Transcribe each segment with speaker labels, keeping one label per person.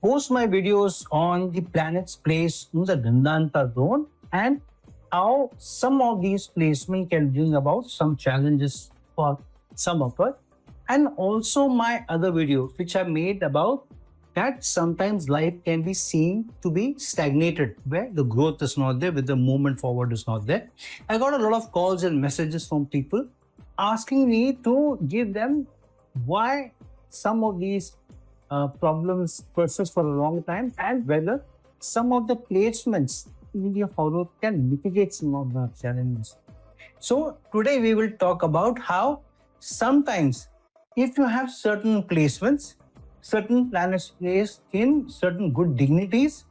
Speaker 1: post my videos on the planets placed in the Gandanta zone and how some of these placements can bring about some challenges for some of us. And also my other videos which I made about that sometimes life can be seen to be stagnated, where the growth is not there, where the movement forward is not there. I got a lot of calls and messages from people asking me to give them why some of these problems persist for a long time and whether some of the placements in your horoscope can mitigate some of the challenges. So today we will talk about how sometimes if you have certain placements, certain planets placed in certain good dignities,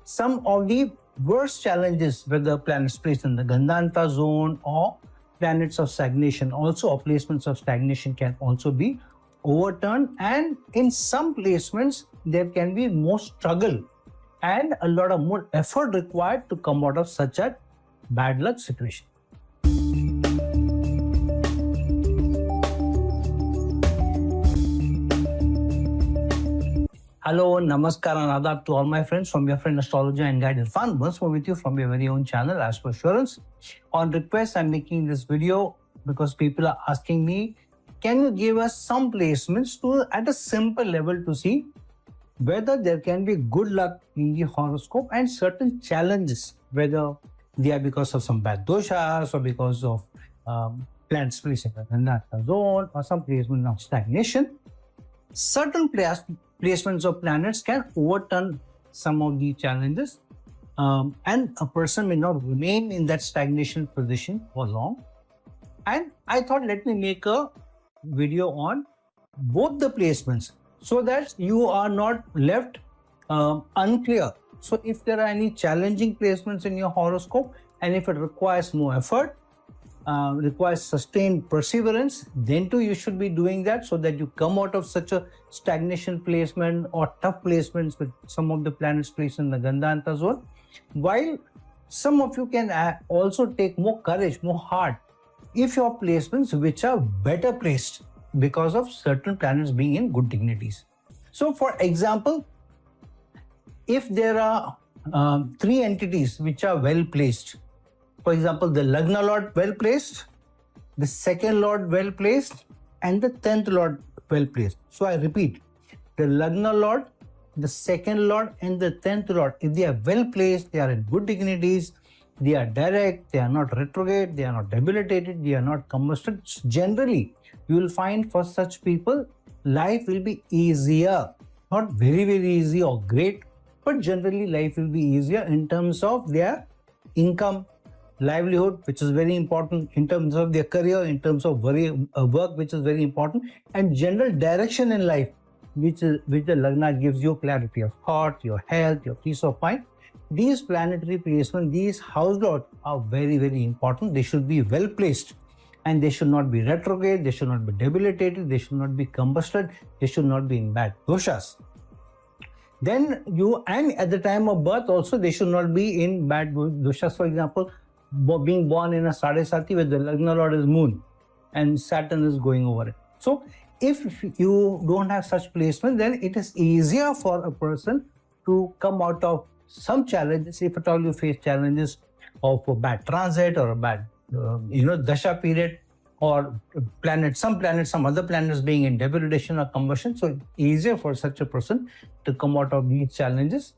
Speaker 1: some of the worst challenges, whether planets placed in the Gandanta zone or planets of stagnation, also or placements of stagnation can also be overturned, and in some placements there can be more struggle and a lot of more effort required to come out of such a bad luck situation. Hello, namaskar and adab to all my friends from your friend astrologer and guide Irfan, once more with you from your very own channel Astro Assurance. On request, I'm making this video because people are asking me, can you give us some placements to at a simple level to see whether there can be good luck in the horoscope and certain challenges, whether they are because of some bad doshas or because of planets placed in that zone or some placement of stagnation. Certain placements of planets can overturn some of the challenges and a person may not remain in that stagnation position for long. And I thought, let me make a video on both the placements so that you are not left unclear. So if there are any challenging placements in your horoscope and if it requires more effort, requires sustained perseverance, then too you should be doing that so that you come out of such a stagnation placement or tough placements with some of the planets placed in the Gandanta zone. While some of you can also take more courage, more heart, if your placements which are better placed because of certain planets being in good dignities. So for example, if there are three entities which are well placed, for example, the Lagna Lord well placed, the second Lord well placed, and the 10th Lord well placed. So I repeat, the Lagna Lord, the second Lord, and the 10th Lord, if they are well placed, they are in good dignities, they are direct, they are not retrograde, they are not debilitated, they are not combusted. Generally, you will find for such people, life will be easier. Not very, very easy or great, but generally life will be easier in terms of their income, livelihood, which is very important, in terms of their career, in terms of work, which is very important, and general direction in life, which the Lagna gives you clarity of thought, your health, your peace of mind. These planetary placements, these house lords are very, very important. They should be well placed and they should not be retrograde, they should not be debilitated, they should not be combusted, they should not be in bad doshas. Then and at the time of birth also, they should not be in bad doshas. For example, being born in a Sadesati where the Lagna Lord is Moon and Saturn is going over it. So if you don't have such placement, then it is easier for a person to come out of some challenges, if at all you face challenges of a bad transit or a bad dasha period, or some other planets being in debilitation or combustion. So it's easier for such a person to come out of these challenges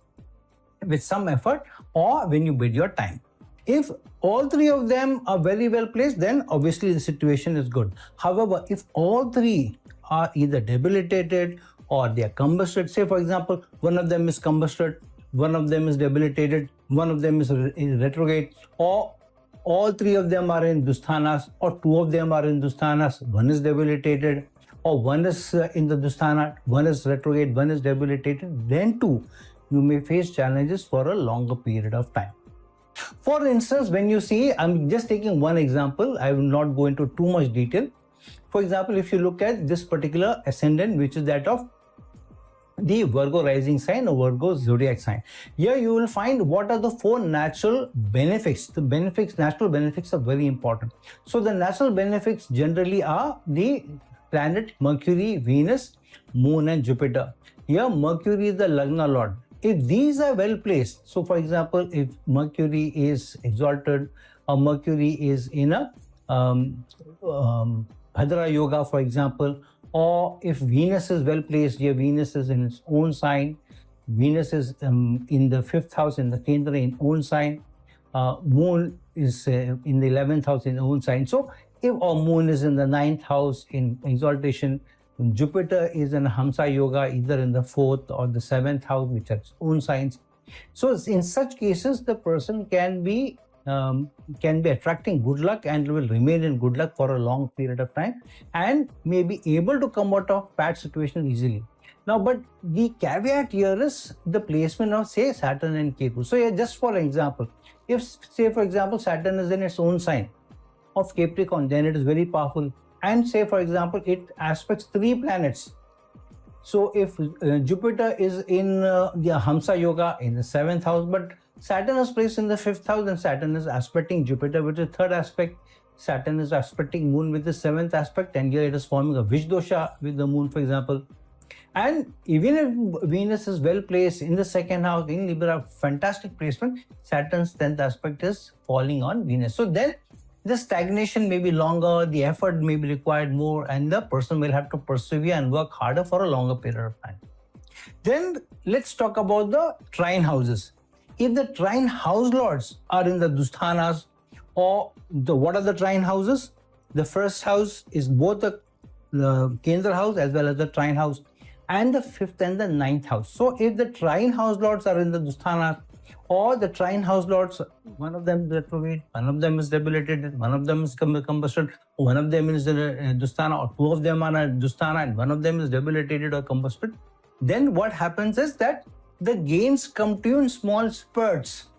Speaker 1: with some effort or when you bid your time. If all three of them are very well placed, then obviously the situation is good. However, if all three are either debilitated or they are combusted, say for example, one of them is combusted, one of them is debilitated, one of them is retrograde, or all three of them are in Dusthanas, or two of them are in Dusthanas, one is debilitated, or one is in the Dusthana, one is retrograde, one is debilitated, then too you may face challenges for a longer period of time. For instance, when you see, I'm just taking one example, I will not go into too much detail. For example, if you look at this particular ascendant, which is that of the Virgo rising sign or Virgo zodiac sign, here you will find what are the four natural benefits. The natural benefits are very important. So the natural benefits generally are the planet Mercury, Venus, Moon and Jupiter. Here, Mercury is the Lagna Lord. If these are well placed, so for example, if Mercury is exalted or Mercury is in a Bhadra Yoga, for example, or if Venus is well placed, here Venus is in its own sign, Venus is in the 5th house in the Kendra in own sign, Moon is in the 11th house in own sign. So if our Moon is in the 9th house in exaltation, Jupiter is in Hamsa Yoga either in the 4th or the 7th house, which has own signs. So in such cases, the person can be attracting good luck and will remain in good luck for a long period of time and may be able to come out of bad situation easily. Now, but the caveat here is the placement of, say, Saturn and Ketu. So here, just for example, if, say, for example, Saturn is in its own sign of Capricorn, then it is very powerful. And say, for example, it aspects 3 planets. So if Jupiter is in the Hamsa Yoga in the 7th house, but Saturn is placed in the 5th house, and Saturn is aspecting Jupiter with the 3rd aspect. Saturn is aspecting Moon with the 7th aspect, and here it is forming a Vish dosha with the Moon, for example. And even if Venus is well placed in the 2nd house in Libra, fantastic placement, Saturn's 10th aspect is falling on Venus. So then the stagnation may be longer, the effort may be required more, and the person will have to persevere and work harder for a longer period of time. Then let's talk about the trine houses. If the trine house lords are in the Dusthanas, or what are the trine houses? The first house is both the Kendra house as well as the trine house, and the 5th and the 9th house. So if the trine house lords are in the Dusthanas, or the trine house lords, one of them is retrograde, one of them is debilitated, one of them is combusted, one of them is Dusthana, or 2 of them are Dusthana, and one of them is debilitated or combusted, then what happens is that the gains come to you in small spurts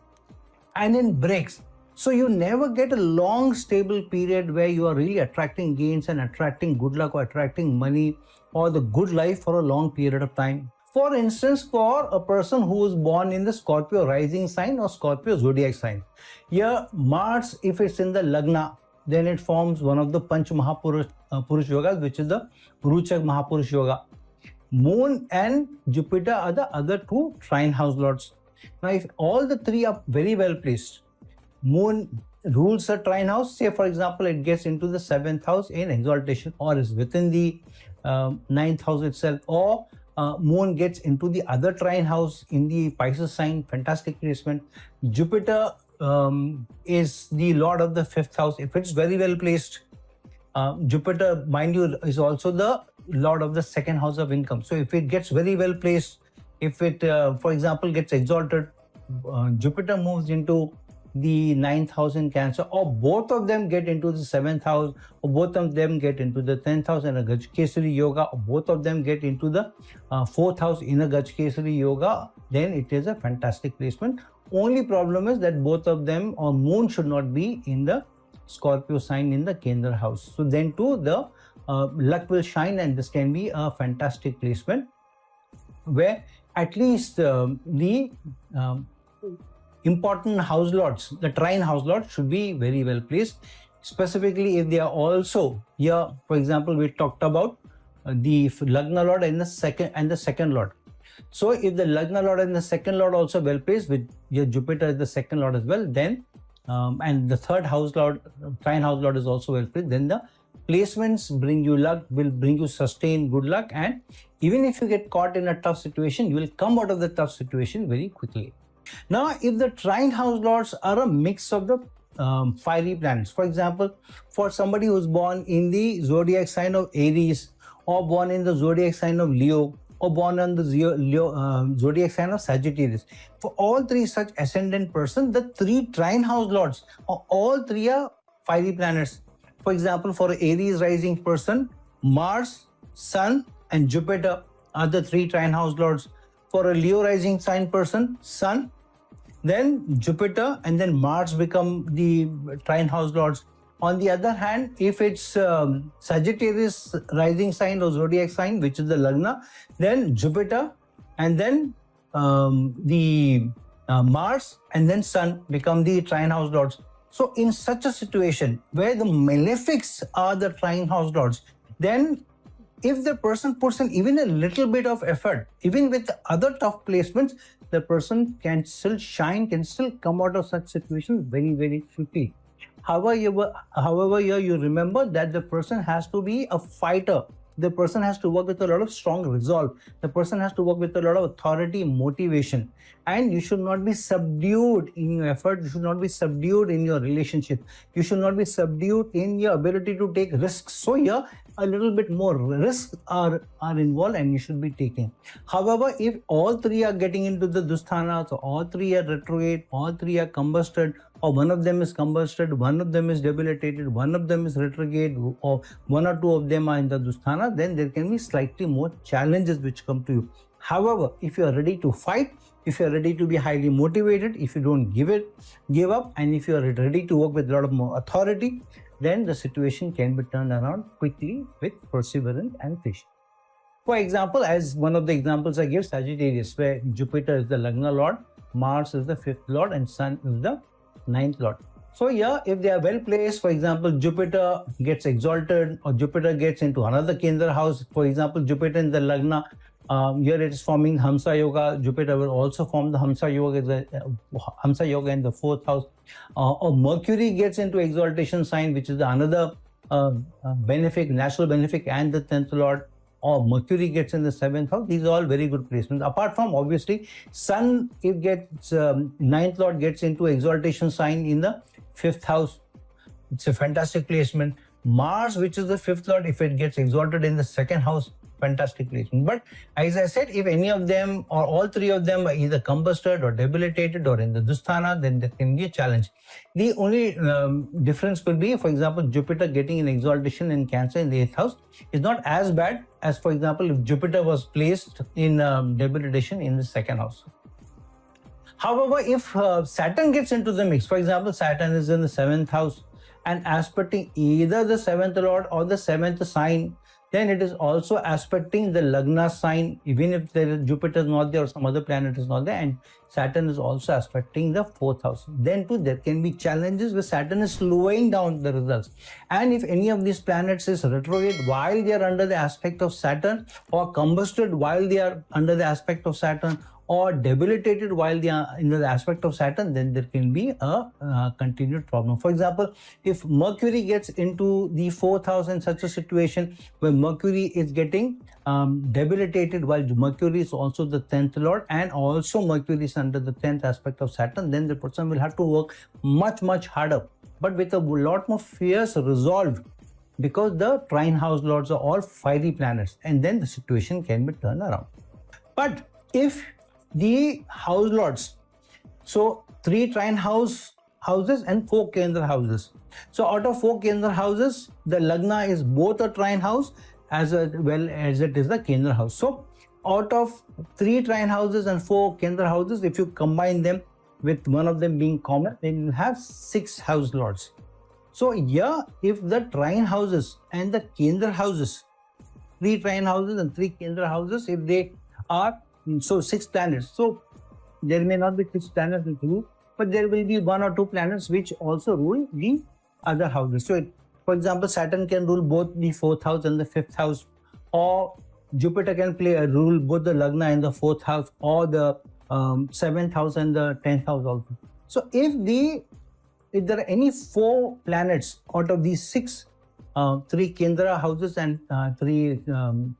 Speaker 1: and in breaks. So you never get a long stable period where you are really attracting gains and attracting good luck or attracting money or the good life for a long period of time. For instance, for a person who is born in the Scorpio rising sign or Scorpio zodiac sign, here Mars, if it's in the Lagna, then it forms one of the Panch Mahapurush Yogas, which is the Ruchak Mahapurush Yoga. Moon and Jupiter are the other 2 trine house lords. Now, if all the 3 are very well placed, Moon rules a trine house, say for example, it gets into the 7th house in exaltation or is within the 9th house itself, or Moon gets into the other trine house in the Pisces sign, fantastic placement. Jupiter is the lord of the 5th house. If it's very well placed, Jupiter, mind you, is also the lord of the 2nd house of income. So if it gets very well placed, if it, for example, gets exalted, Jupiter moves into the 9th house in Cancer, or both of them get into the 7th house, or both of them get into the 10th house in a Gajkesari Yoga, or both of them get into the 4th house in a Gajkesari Yoga, then it is a fantastic placement. Only problem is that both of them, or Moon should not be in the Scorpio sign in the Kendra house. So then too the luck will shine, and this can be a fantastic placement where at least the important house lords, the trine house lords, should be very well placed, specifically if they are also here. For example, we talked about the Lagna Lord and the second Lord. So if the Lagna Lord and the 2nd Lord also well placed, with your Jupiter as the 2nd Lord as well, then and the 3rd house lord, trine house lord, is also well placed, then the placements bring you luck, will bring you sustained good luck, and even if you get caught in a tough situation, you will come out of the tough situation very quickly. Now, if the trine house lords are a mix of the fiery planets, for example, for somebody who is born in the zodiac sign of Aries, or born in the zodiac sign of Leo, or born on the zodiac sign of Sagittarius, for all 3 such ascendant persons, the 3 trine house lords, all 3 are fiery planets. For example, for an Aries rising person, Mars, Sun, and Jupiter are the 3 trine house lords. For a Leo rising sign person, Sun, then Jupiter, and then Mars become the trine house lords. On the other hand, if it's Sagittarius rising sign or zodiac sign, which is the Lagna, then Jupiter, and then the Mars, and then Sun become the trine house lords. So in such a situation where the malefics are the trine house lords, then if the person puts in even a little bit of effort, even with other tough placements, the person can still shine, can still come out of such situations very, very quickly. However, here you remember that the person has to be a fighter. The person has to work with a lot of strong resolve. The person has to work with a lot of authority, motivation. And you should not be subdued in your effort. You should not be subdued in your relationship. You should not be subdued in your ability to take risks. So here, a little bit more risks are involved and you should be taking. However, if all three are getting into the Dusthana, so all three are retrograde, all three are combusted, or one of them is combusted, one of them is debilitated, one of them is retrograde, or one or two of them are in the Dusthana, then there can be slightly more challenges which come to you. However, if you are ready to fight, if you are ready to be highly motivated, if you don't give up, and if you are ready to work with a lot of more authority, then the situation can be turned around quickly with perseverance and patience. For example, as one of the examples I give, Sagittarius, where Jupiter is the Lagna Lord, Mars is the 5th Lord, and Sun is the 9th Lord. So here, if they are well placed, for example, Jupiter gets exalted or Jupiter gets into another Kendra house. For example, Jupiter in the Lagna, here it is forming Hamsa Yoga. Jupiter will also form the Hamsa Yoga in the 4th house. Or Mercury gets into exaltation sign, which is another benefic, natural benefic, and the 10th Lord. Or Mercury gets in the 7th house. These are all very good placements. Apart from, obviously, Sun, if gets 9th Lord gets into exaltation sign in the 5th house. It's a fantastic placement. Mars, which is the 5th Lord, if it gets exalted in the 2nd house, fantastic placement. But as I said, if any of them or all three of them are either combusted or debilitated or in the Dusthana, then there can be a challenge. The only difference could be, for example, Jupiter getting an exaltation in Cancer in the 8th house is not as bad as, for example, if Jupiter was placed in debilitation in the 2nd house. However, if Saturn gets into the mix, for example, Saturn is in the 7th house and aspecting either the 7th Lord or the 7th sign, then it is also aspecting the Lagna sign, even if Jupiter is not there or some other planet is not there, and Saturn is also aspecting the 4th house. Then too, there can be challenges where Saturn is slowing down the results. And if any of these planets is retrograde while they are under the aspect of Saturn, or combusted while they are under the aspect of Saturn, or debilitated while they are in the aspect of Saturn, then there can be a continued problem. For example, if Mercury gets into the 4th house in such a situation where Mercury is getting debilitated while Mercury is also the 10th Lord and also Mercury is under the 10th aspect of Saturn, then the person will have to work much, much harder, but with a lot more fierce resolve, because the trine house lords are all fiery planets, and then the situation can be turned around. But if the house lords, so 3 trine houses and 4 Kendra houses. So out of 4 Kendra houses, the Lagna is both a trine house as well as it is the Kendra house. So out of 3 trine houses and 4 Kendra houses, if you combine them with one of them being common, then you have 6 house lords. So here, if the trine houses and the Kendra houses, 3 trine houses and 3 Kendra houses, if they are 6 planets. So there may not be 6 planets which rule, but there will be 1 or 2 planets which also rule the other houses. So, for example, Saturn can rule both the 4th house and the 5th house, or Jupiter can rule both the Lagna and the 4th house, or the 7th house and the 10th house also. So, if there are any 4 planets out of these 6, 3 Kendra houses and 3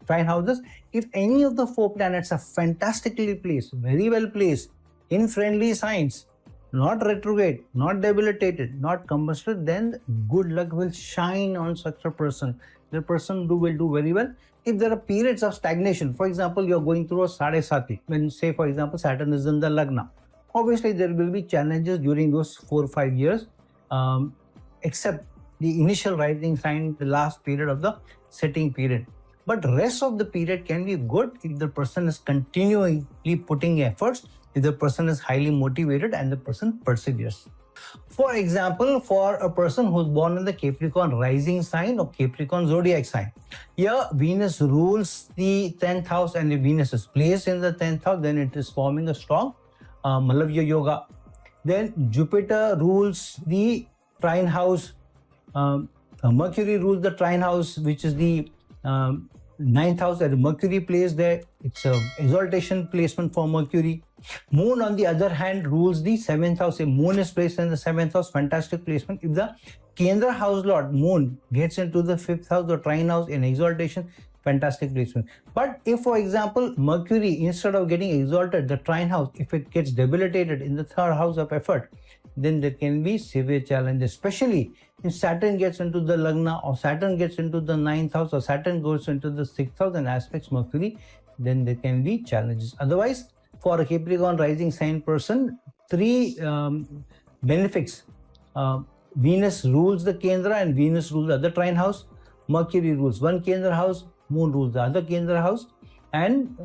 Speaker 1: trine houses, if any of the 4 planets are fantastically placed, very well placed, in friendly signs, not retrograde, not debilitated, not combusted, then good luck will shine on such a person. The person will do very well. If there are periods of stagnation, for example, you are going through a Sade Sati, when say for example Saturn is in the Lagna, obviously there will be challenges during those 4 or 5 years, except the initial rising sign, the last period of the setting period. But rest of the period can be good if the person is continually putting efforts, if the person is highly motivated and the person perseveres. For example, for a person who's born in the Capricorn rising sign or Capricorn zodiac sign, here Venus rules the 10th house, and if Venus is placed in the 10th house, then it is forming a strong Malavya Yoga. Then Jupiter rules the trine house, Mercury rules the trine house, which is the ninth house that Mercury plays there. It's a exaltation placement for Mercury. Moon, on the other hand, rules the 7th house. If Moon is placed in the 7th house, fantastic placement. If the Kendra house lord Moon gets into the 5th house or trine house in exaltation, fantastic placement. But if, for example, Mercury, instead of getting exalted, the trine house, if it gets debilitated in the 3rd house of effort, then there can be severe challenges, especially if Saturn gets into the Lagna, or Saturn gets into the 9th house, or Saturn goes into the 6th house and aspects Mercury, then there can be challenges. Otherwise, for a Capricorn rising sign person, 3 benefits. Venus rules the Kendra and Venus rules the other trine house. Mercury rules one Kendra house, Moon rules the other Kendra house, and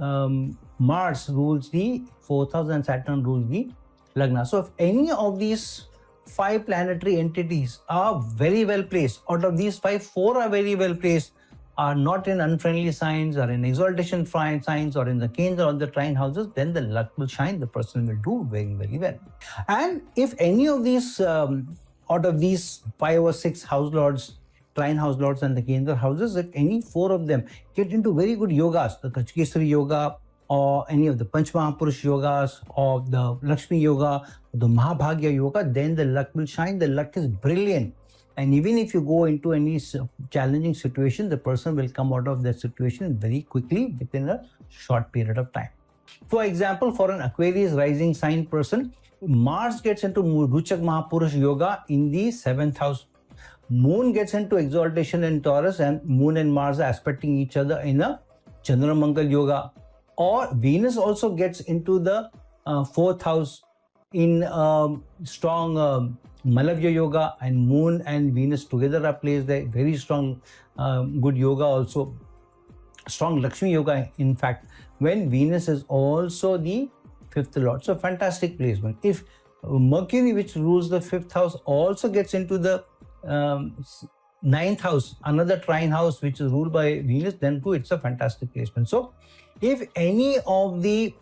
Speaker 1: Mars rules the 4th house and Saturn rules the Lagna. So if any of these 5 planetary entities are very well placed, out of these 5, 4 are very well placed, are not in unfriendly signs or in exaltation signs or in the Kendra or the trine houses, then the luck will shine. The person will do very, very well. And if any of these, out of these 5 or 6 house lords, trine house lords and the Kendra houses, if any 4 of them get into very good yogas, the Kachkesari yoga, or any of the Panchmahapurush yogas, or the Lakshmi yoga, or the Mahabhagya yoga, then the luck will shine. The luck is brilliant. And even if you go into any challenging situation, the person will come out of that situation very quickly within a short period of time. For example, for an Aquarius rising sign person, Mars gets into Ruchak Mahapurush yoga in the 7th house. Moon gets into exaltation in Taurus, and Moon and Mars are aspecting each other in a Chandramangal yoga. Or Venus also gets into the 4th house in strong Malavya yoga, and Moon and Venus together are placed there. Very strong, good yoga also. Strong Lakshmi yoga, in fact, when Venus is also the 5th lord. So fantastic placement. If Mercury, which rules the 5th house, also gets into the 9th house, another trine house which is ruled by Venus, then too it's a fantastic placement. So if any of the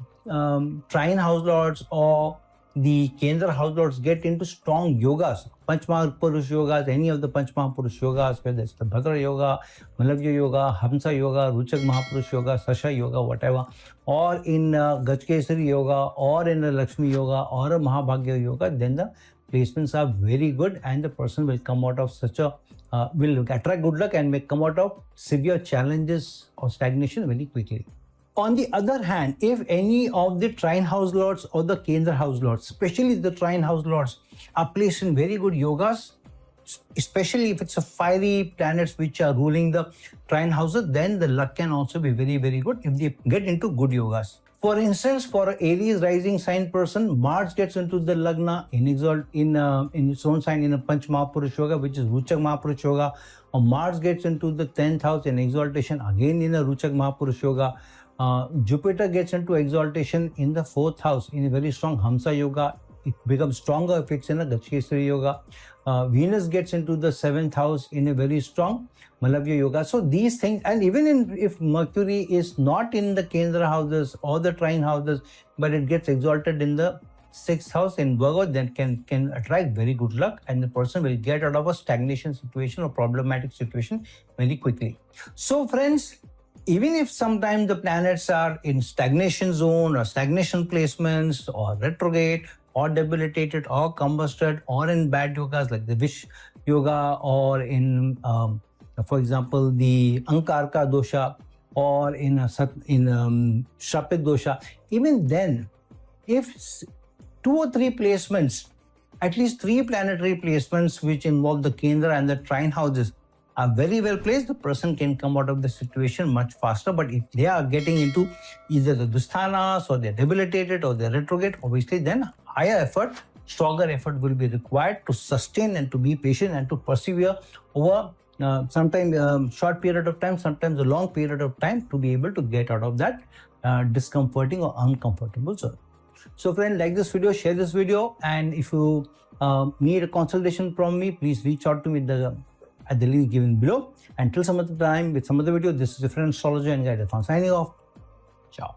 Speaker 1: trine house lords or the Kendra house lords get into strong yogas, Panchmahapurush yogas, any of the Panchmahapurush yogas, whether it's the Bhadra yoga, Malavya yoga, Hamsa yoga, Ruchak Mahapurush yoga, Sasha yoga, whatever, or in Gajkesari yoga, or in a Lakshmi yoga, or a Mahabhagya yoga, then the placements are very good, and the person will come out of such a will attract good luck and may come out of severe challenges or stagnation very quickly. On the other hand, if any of the trine house lords or the Kendra house lords, especially the trine house lords, are placed in very good yogas, especially if it's a fiery planets which are ruling the trine houses, then the luck can also be very, very good if they get into good yogas. For instance, for an Aries rising sign person, Mars gets into the Lagna in its own sign in a Panch Mahapurush yoga, which is Ruchak Mahapurush yoga, or Mars gets into the 10th house in exaltation, again in a Ruchak Mahapurush yoga. Jupiter gets into exaltation in the 4th house in a very strong Hamsa yoga. It becomes stronger if it's in a Dachkesari yoga. Venus gets into the 7th house in a very strong Malavya yoga. So these things, and even if Mercury is not in the Kendra houses or the trine houses, but it gets exalted in the 6th house in Virgo, then can attract very good luck, and the person will get out of a stagnation situation or problematic situation very quickly. So friends, even if sometimes the planets are in stagnation zone or stagnation placements or retrograde or debilitated or combusted or in bad yogas like the Vish yoga or in, for example, the Ankarka dosha or in Shapit dosha, even then, if 2 or 3 placements, at least 3 planetary placements which involve the Kendra and the trine houses are very well placed, the person can come out of the situation much faster. But if they are getting into either the Dusthanas or they're debilitated or they're retrograde, obviously then higher effort, stronger effort will be required to sustain and to be patient and to persevere over sometimes short period of time, sometimes a long period of time, to be able to get out of that discomforting or uncomfortable zone. So friend, like this video, share this video, and if you need a consultation from me, please reach out to me at the link given below. Until some other time with some other video, this is your friend astrologer and guide Irfan signing off. Ciao.